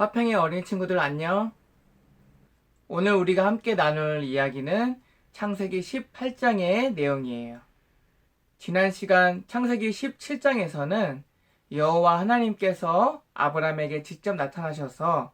화평의 어린 친구들 안녕. 오늘 우리가 함께 나눌 이야기는 창세기 18장의 내용이에요. 지난 시간 창세기 17장에서는 여호와 하나님께서 아브람에게 직접 나타나셔서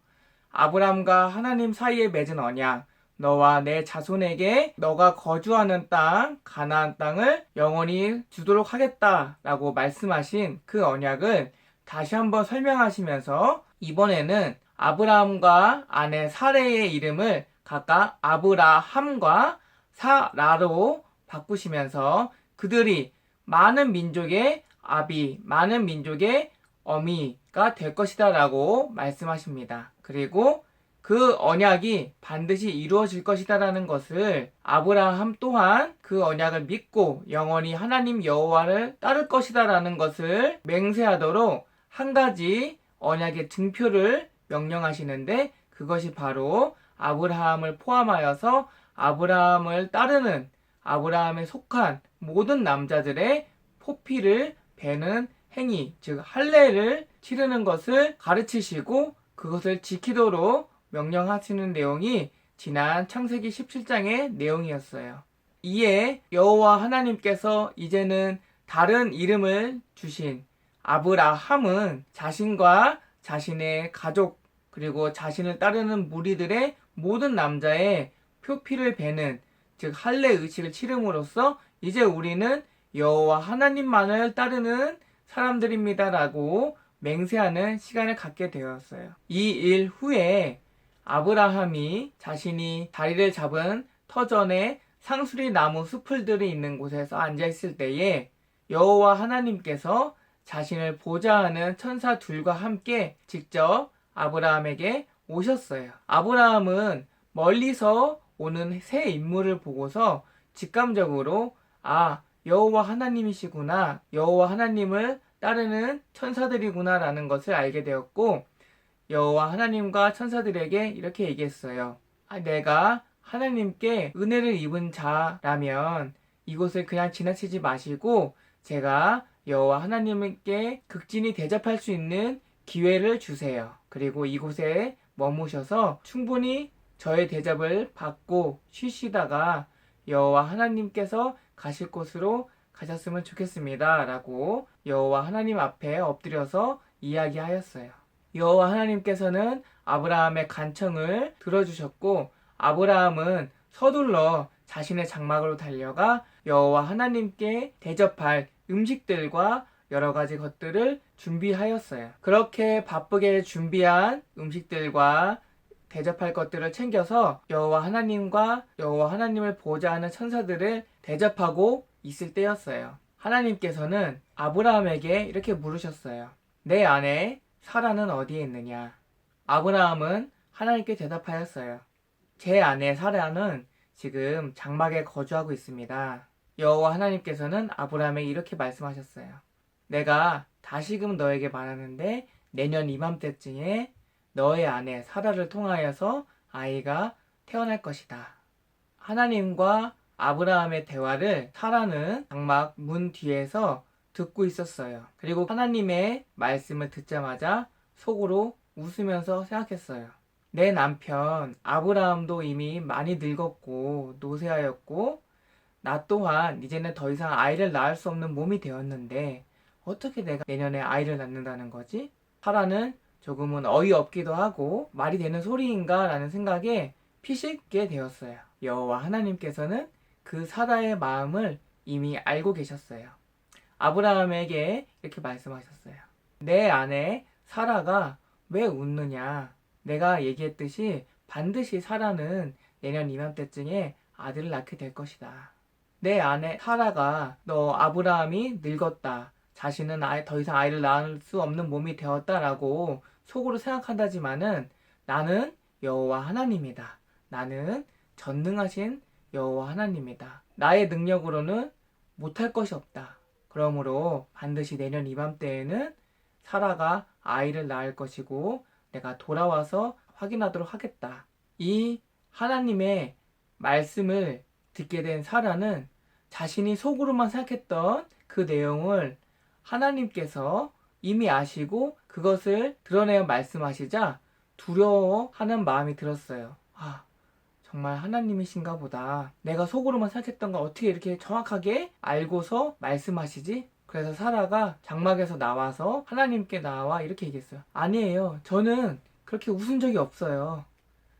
아브람과 하나님 사이에 맺은 언약, 너와 내 자손에게 너가 거주하는 땅, 가나안 땅을 영원히 주도록 하겠다라고 말씀하신 그 언약을 다시 한번 설명하시면서 이번에는 아브라함과 아내 사레의 이름을 각각 아브라함과 사라로 바꾸시면서 그들이 많은 민족의 아비, 많은 민족의 어미가 될 것이다 라고 말씀하십니다. 그리고 그 언약이 반드시 이루어질 것이다 라는 것을 아브라함 또한 그 언약을 믿고 영원히 하나님 여호와를 따를 것이다 라는 것을 맹세하도록 한 가지 언약의 증표를 명령하시는데 그것이 바로 아브라함을 포함하여서 아브라함을 따르는 아브라함에 속한 모든 남자들의 포피를 베는 행위, 즉 할례를 치르는 것을 가르치시고 그것을 지키도록 명령하시는 내용이 지난 창세기 17장의 내용이었어요. 이에 여호와 하나님께서 이제는 다른 이름을 주신 아브라함은 자신과 자신의 가족 그리고 자신을 따르는 무리들의 모든 남자의 표피를 베는 즉 할례 의식을 치름으로써 이제 우리는 여호와 하나님만을 따르는 사람들입니다라고 맹세하는 시간을 갖게 되었어요. 이 일 후에 아브라함이 자신이 자리를 잡은 터전에 상수리 나무 수풀들이 있는 곳에서 앉아 있을 때에 여호와 하나님께서 자신을 보좌하는 천사 둘과 함께 직접 아브라함에게 오셨어요. 아브라함은 멀리서 오는 새 인물을 보고서 직감적으로 여호와 하나님이시구나, 여호와 하나님을 따르는 천사들이구나 라는 것을 알게 되었고 여호와 하나님과 천사들에게 이렇게 얘기했어요. 내가 하나님께 은혜를 입은 자라면 이곳을 그냥 지나치지 마시고 제가 여호와 하나님께 극진히 대접할 수 있는 기회를 주세요. 그리고 이곳에 머무셔서 충분히 저의 대접을 받고 쉬시다가 여호와 하나님께서 가실 곳으로 가셨으면 좋겠습니다. 라고 여호와 하나님 앞에 엎드려서 이야기하였어요. 여호와 하나님께서는 아브라함의 간청을 들어주셨고 아브라함은 서둘러 자신의 장막으로 달려가 여호와 하나님께 대접할 음식들과 여러 가지 것들을 준비하였어요. 그렇게 바쁘게 준비한 음식들과 대접할 것들을 챙겨서 여호와 하나님과 여호와 하나님을 보좌하는 천사들을 대접하고 있을 때였어요. 하나님께서는 아브라함에게 이렇게 물으셨어요. 내 아내 사라는 어디에 있느냐? 아브라함은 하나님께 대답하였어요. 제 아내 사라는 지금 장막에 거주하고 있습니다. 여호와 하나님께서는 아브라함에게 이렇게 말씀하셨어요. 내가 다시금 너에게 말하는데 내년 이맘때쯤에 너의 아내 사라를 통하여서 아이가 태어날 것이다. 하나님과 아브라함의 대화를 사라는 장막 문 뒤에서 듣고 있었어요. 그리고 하나님의 말씀을 듣자마자 속으로 웃으면서 생각했어요. 내 남편 아브라함도 이미 많이 늙었고 노쇠하였고 나 또한 이제는 더 이상 아이를 낳을 수 없는 몸이 되었는데 어떻게 내가 내년에 아이를 낳는다는 거지? 사라는 조금은 어이없기도 하고 말이 되는 소리인가 라는 생각에 피식게 되었어요. 여호와 하나님께서는 그 사라의 마음을 이미 알고 계셨어요. 아브라함에게 이렇게 말씀하셨어요. 내 아내 사라가 왜 웃느냐? 내가 얘기했듯이 반드시 사라는 내년 이맘때쯤에 아들을 낳게 될 것이다. 내 아내 사라가 너 아브라함이 늙었다. 자신은 더 이상 아이를 낳을 수 없는 몸이 되었다라고 속으로 생각한다지만은 나는 여호와 하나님이다. 나는 전능하신 여호와 하나님이다. 나의 능력으로는 못할 것이 없다. 그러므로 반드시 내년 이맘때에는 사라가 아이를 낳을 것이고 내가 돌아와서 확인하도록 하겠다. 이 하나님의 말씀을 듣게 된 사라는 자신이 속으로만 생각했던 그 내용을 하나님께서 이미 아시고 그것을 드러내어 말씀하시자 두려워하는 마음이 들었어요. 아, 정말 하나님이신가 보다. 내가 속으로만 생각했던 걸 어떻게 이렇게 정확하게 알고서 말씀하시지? 그래서 사라가 장막에서 나와서 하나님께 나와 이렇게 얘기했어요. 아니에요. 저는 그렇게 웃은 적이 없어요.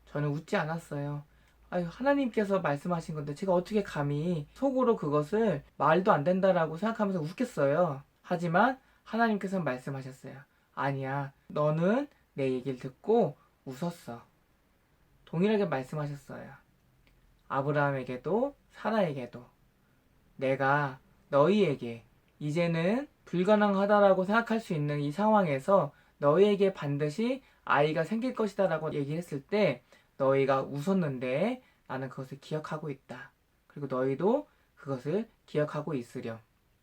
저는 웃지 않았어요. 아유, 하나님께서 말씀하신 건데 제가 어떻게 감히 속으로 그것을 말도 안 된다라고 생각하면서 웃겠어요. 하지만 하나님께서 말씀하셨어요. 아니야. 너는 내 얘기를 듣고 웃었어. 동일하게 말씀하셨어요. 아브라함에게도 사라에게도 내가 너희에게 이제는 불가능하다라고 생각할 수 있는 이 상황에서 너희에게 반드시 아이가 생길 것이다라고 얘기했을 때 너희가 웃었는데 나는 그것을 기억하고 있다. 그리고 너희도 그것을 기억하고 있으렴.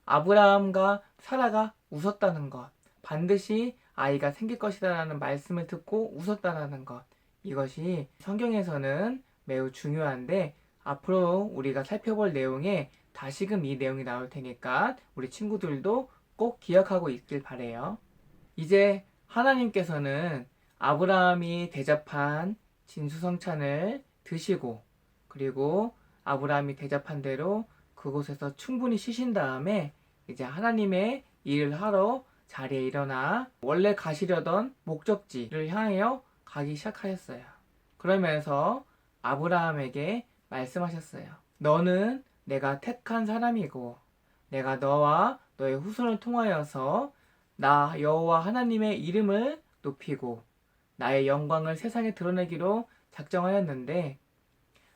아브라함과 사라가 웃었다는 것, 반드시 아이가 생길 것이다라는 말씀을 듣고 웃었다라는 것, 이것이 성경에서는 매우 중요한데 앞으로 우리가 살펴볼 내용에 다시금 이 내용이 나올 테니까 우리 친구들도 꼭 기억하고 있길 바래요. 이제 하나님께서는 아브라함이 대접한 진수성찬을 드시고 그리고 아브라함이 대접한 대로 그곳에서 충분히 쉬신 다음에 이제 하나님의 일을 하러 자리에 일어나 원래 가시려던 목적지를 향하여 가기 시작하였어요. 그러면서 아브라함에게 말씀하셨어요. 너는 내가 택한 사람이고 내가 너와 너의 후손을 통하여서 나 여호와 하나님의 이름을 높이고 나의 영광을 세상에 드러내기로 작정하였는데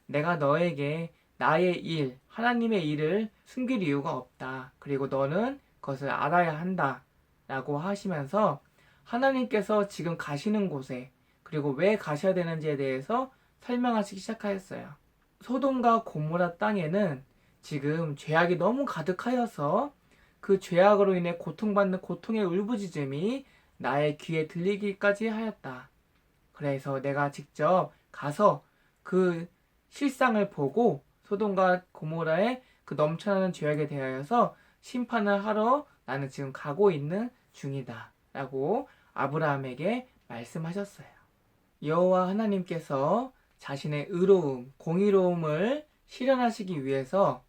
내가 너에게 나의 일, 하나님의 일을 숨길 이유가 없다. 그리고 너는 그것을 알아야 한다. 라고 하시면서 하나님께서 지금 가시는 곳에 그리고 왜 가셔야 되는지에 대해서 설명하시기 시작하였어요. 소돔과 고모라 땅에는 지금 죄악이 너무 가득하여서 그 죄악으로 인해 고통받는 고통의 울부짖음이 나의 귀에 들리기까지 하였다. 그래서 내가 직접 가서 그 실상을 보고 소돔과 고모라의 그 넘쳐나는 죄악에 대하여서 심판을 하러 나는 지금 가고 있는 중이다. 라고 아브라함에게 말씀하셨어요. 여호와 하나님께서 자신의 의로움, 공의로움을 실현하시기 위해서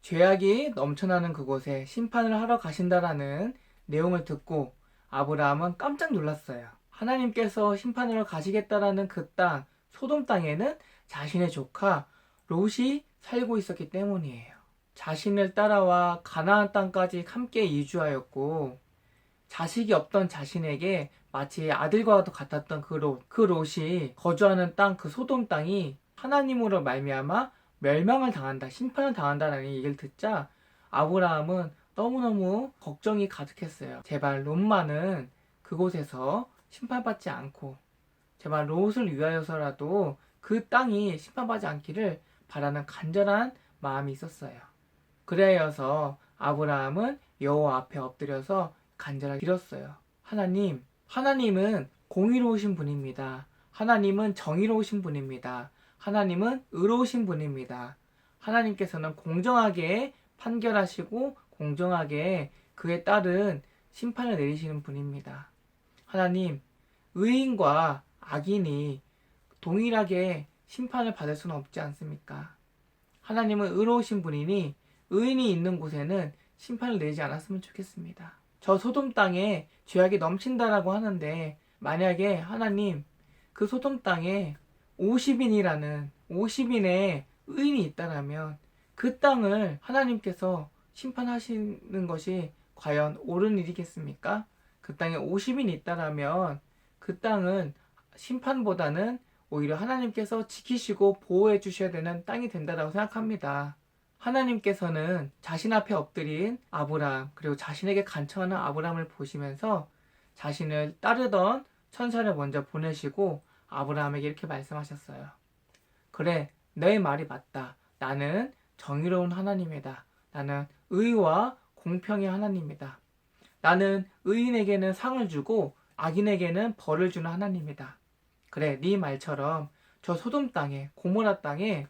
죄악이 넘쳐나는 그곳에 심판을 하러 가신다라는 내용을 듣고 아브라함은 깜짝 놀랐어요. 하나님께서 심판하러 가시겠다라는 그 땅, 소돔 땅에는 자신의 조카 롯이 살고 있었기 때문이에요. 자신을 따라와 가나안 땅까지 함께 이주하였고 자식이 없던 자신에게 마치 아들과도 같았던 그 롯이 거주하는 땅, 그 소돔 땅이 하나님으로 말미암아 멸망을 당한다, 심판을 당한다라는 얘기를 듣자 아브라함은 너무너무 걱정이 가득했어요. 제발 롯만은 그곳에서 심판받지 않고 제발 롯을 위하여서라도 그 땅이 심판받지 않기를 바라는 간절한 마음이 있었어요. 그래여서 아브라함은 여호와 앞에 엎드려서 간절하게 빌었어요. 하나님, 하나님은 공의로우신 분입니다. 하나님은 정의로우신 분입니다. 하나님은 의로우신 분입니다. 하나님께서는 공정하게 판결하시고 공정하게 그에 따른 심판을 내리시는 분입니다. 하나님, 의인과 악인이 동일하게 심판을 받을 수는 없지 않습니까? 하나님은 의로우신 분이니 의인이 있는 곳에는 심판을 내지 않았으면 좋겠습니다. 저 소돔 땅에 죄악이 넘친다라고 하는데 만약에 하나님 그 소돔 땅에 50인의 의인이 있다라면 그 땅을 하나님께서 심판하시는 것이 과연 옳은 일이겠습니까? 그 땅에 50인이 있다라면 그 땅은 심판보다는 오히려 하나님께서 지키시고 보호해 주셔야 되는 땅이 된다라고 생각합니다. 하나님께서는 자신 앞에 엎드린 아브라함 그리고 자신에게 간청하는 아브라함을 보시면서 자신을 따르던 천사를 먼저 보내시고 아브라함에게 이렇게 말씀하셨어요. 그래, 너의 말이 맞다. 나는 정의로운 하나님이다. 나는 의와 공평의 하나님이다. 나는 의인에게는 상을 주고 악인에게는 벌을 주는 하나님이다. 그래, 네 말처럼 저 소돔 땅에, 고모라 땅에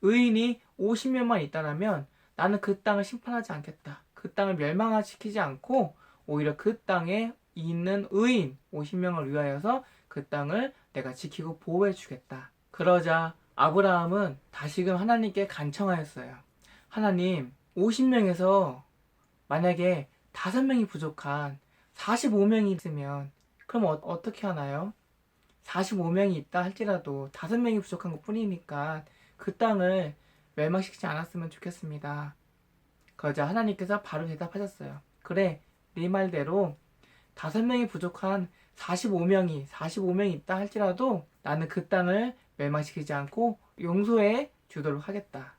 의인이 50명만 있다면 나는 그 땅을 심판하지 않겠다. 그 땅을 멸망시키지 않고 오히려 그 땅에 있는 의인 50명을 위하여서 그 땅을 내가 지키고 보호해 주겠다. 그러자 아브라함은 다시금 하나님께 간청하였어요. 하나님, 50명에서 만약에 5명이 부족한 45명이 있으면 그럼 어떻게 하나요? 45명이 있다 할지라도 5명이 부족한 것 뿐이니까 그 땅을 멸망시키지 않았으면 좋겠습니다. 그러자 하나님께서 바로 대답하셨어요. 그래, 네 말대로 5명이 부족한 45명이 있다 할지라도 나는 그 땅을 멸망시키지 않고 용서해 주도록 하겠다.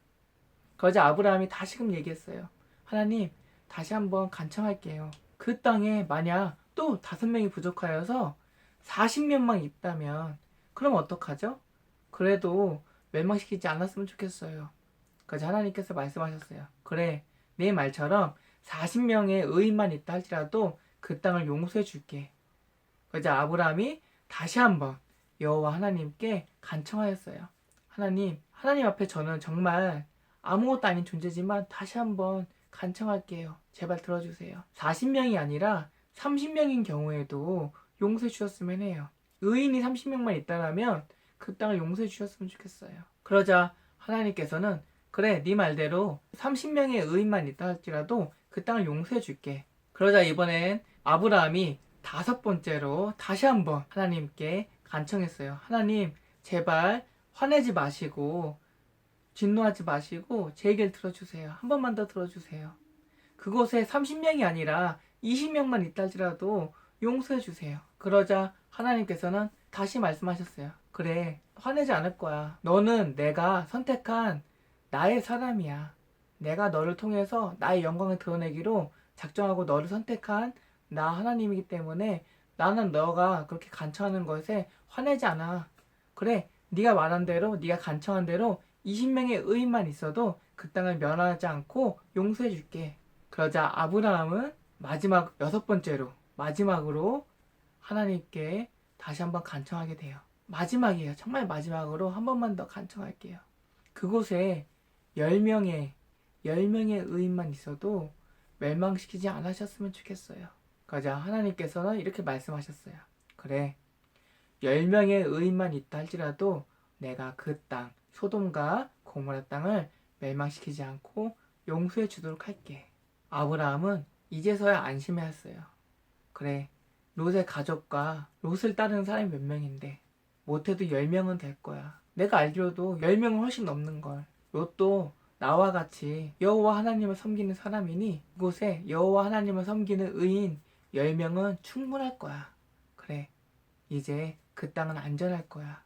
그러자 아브라함이 다시금 얘기했어요. 하나님, 다시 한번 간청할게요. 그 땅에 만약 또 5명이 부족하여서 40명만 있다면 그럼 어떡하죠? 그래도 멸망시키지 않았으면 좋겠어요. 그래서 하나님께서 말씀하셨어요. 그래, 내 말처럼 40명의 의인만 있다 할지라도 그 땅을 용서해 줄게. 그래서 아브라함이 다시 한번 여호와 하나님께 간청하였어요. 하나님 앞에 저는 정말 아무것도 아닌 존재지만 다시 한번 간청할게요. 제발 들어주세요. 40명이 아니라 30명인 경우에도 용서해 주셨으면 해요. 의인이 30명만 있다라면 그 땅을 용서해 주셨으면 좋겠어요. 그러자 하나님께서는 그래, 네 말대로 30명의 의인만 있다 할지라도 그 땅을 용서해 줄게. 그러자 이번엔 아브라함이 5번째로 다시 한번 하나님께 간청했어요. 하나님, 제발 화내지 마시고 진노하지 마시고 제 얘기를 들어주세요. 한 번만 더 들어주세요. 그곳에 30명이 아니라 20명만 있다 할지라도 용서해 주세요. 그러자 하나님께서는 다시 말씀하셨어요. 그래, 화내지 않을 거야. 너는 내가 선택한 나의 사람이야. 내가 너를 통해서 나의 영광을 드러내기로 작정하고 너를 선택한 나 하나님이기 때문에 나는 너가 그렇게 간청하는 것에 화내지 않아. 그래, 네가 말한 대로, 네가 간청한 대로 20명의 의인만 있어도 그 땅을 멸하지 않고 용서해 줄게. 그러자 아브라함은 마지막 6번째로 마지막으로 하나님께 다시 한번 간청하게 돼요. 마지막이에요. 정말 마지막으로 한 번만 더 간청할게요. 그곳에 10명의 의인만 있어도 멸망시키지 않으셨으면 좋겠어요. 그러자 하나님께서는 이렇게 말씀하셨어요. 그래, 10명의 의인만 있다 할지라도 내가 그 땅, 소돔과 고모라 땅을 멸망시키지 않고 용서해 주도록 할게. 아브라함은 이제서야 안심했어요. 그래, 롯의 가족과 롯을 따르는 사람이 몇 명인데 못해도 10명은 될 거야. 내가 알기로도 10명은 훨씬 넘는걸. 롯도 나와 같이 여호와 하나님을 섬기는 사람이니 그곳에 여호와 하나님을 섬기는 의인 10명은 충분할 거야. 그래, 이제 그 땅은 안전할 거야.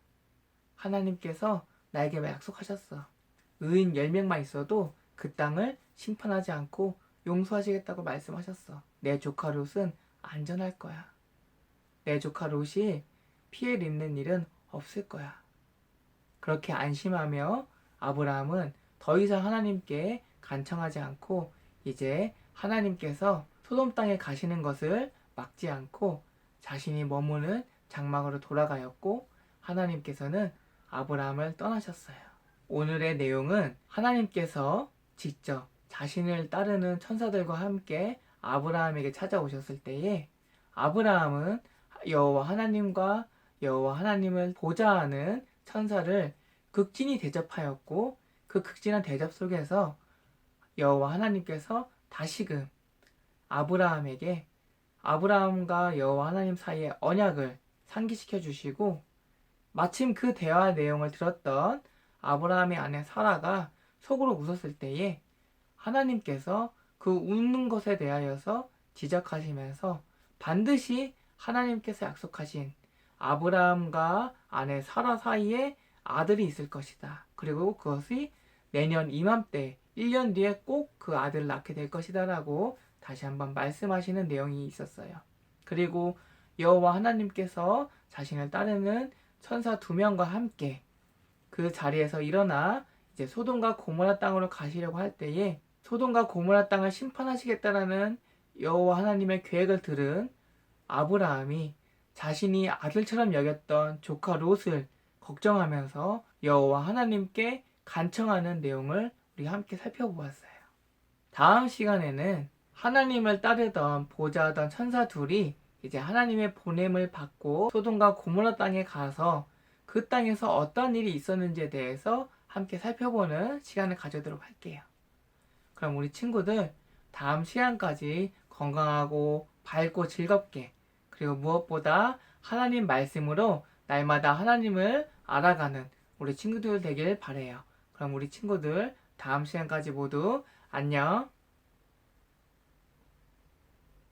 하나님께서 나에게 약속하셨어. 의인 10명만 있어도 그 땅을 심판하지 않고 용서하시겠다고 말씀하셨어. 내 조카 롯은 안전할 거야. 내 조카 롯이 피해를 입는 일은 없을 거야. 그렇게 안심하며 아브라함은 더 이상 하나님께 간청하지 않고 이제 하나님께서 소돔 땅에 가시는 것을 막지 않고 자신이 머무는 장막으로 돌아가였고 하나님께서는 아브라함을 떠나셨어요. 오늘의 내용은 하나님께서 직접 자신을 따르는 천사들과 함께 아브라함에게 찾아오셨을 때에 아브라함은 여호와 하나님과 여호와 하나님을 보좌하는 천사를 극진히 대접하였고 그 극진한 대접 속에서 여호와 하나님께서 다시금 아브라함에게 아브라함과 여호와 하나님 사이의 언약을 상기시켜 주시고 마침 그 대화 내용을 들었던 아브라함의 아내 사라가 속으로 웃었을 때에 하나님께서 그 웃는 것에 대하여서 지적하시면서 반드시 하나님께서 약속하신 아브라함과 아내 사라 사이에 아들이 있을 것이다. 그리고 그것이 내년 이맘때 1년 뒤에 꼭 그 아들을 낳게 될 것이다 라고 다시 한번 말씀하시는 내용이 있었어요. 그리고 여호와 하나님께서 자신을 따르는 천사 2명과 함께 그 자리에서 일어나 이제 소돔과 고모라 땅으로 가시려고 할 때에 소돔과 고모라 땅을 심판하시겠다라는 여호와 하나님의 계획을 들은 아브라함이 자신이 아들처럼 여겼던 조카 롯을 걱정하면서 여호와 하나님께 간청하는 내용을 우리 함께 살펴보았어요. 다음 시간에는 하나님을 따르던 보좌하던 천사 둘이 이제 하나님의 보냄을 받고 소돔과 고모라 땅에 가서 그 땅에서 어떤 일이 있었는지에 대해서 함께 살펴보는 시간을 가져도록 할게요. 그럼 우리 친구들 다음 시간까지 건강하고 밝고 즐겁게, 그리고 무엇보다 하나님 말씀으로 날마다 하나님을 알아가는 우리 친구들 되길 바래요. 그럼 우리 친구들 다음 시간까지 모두 안녕.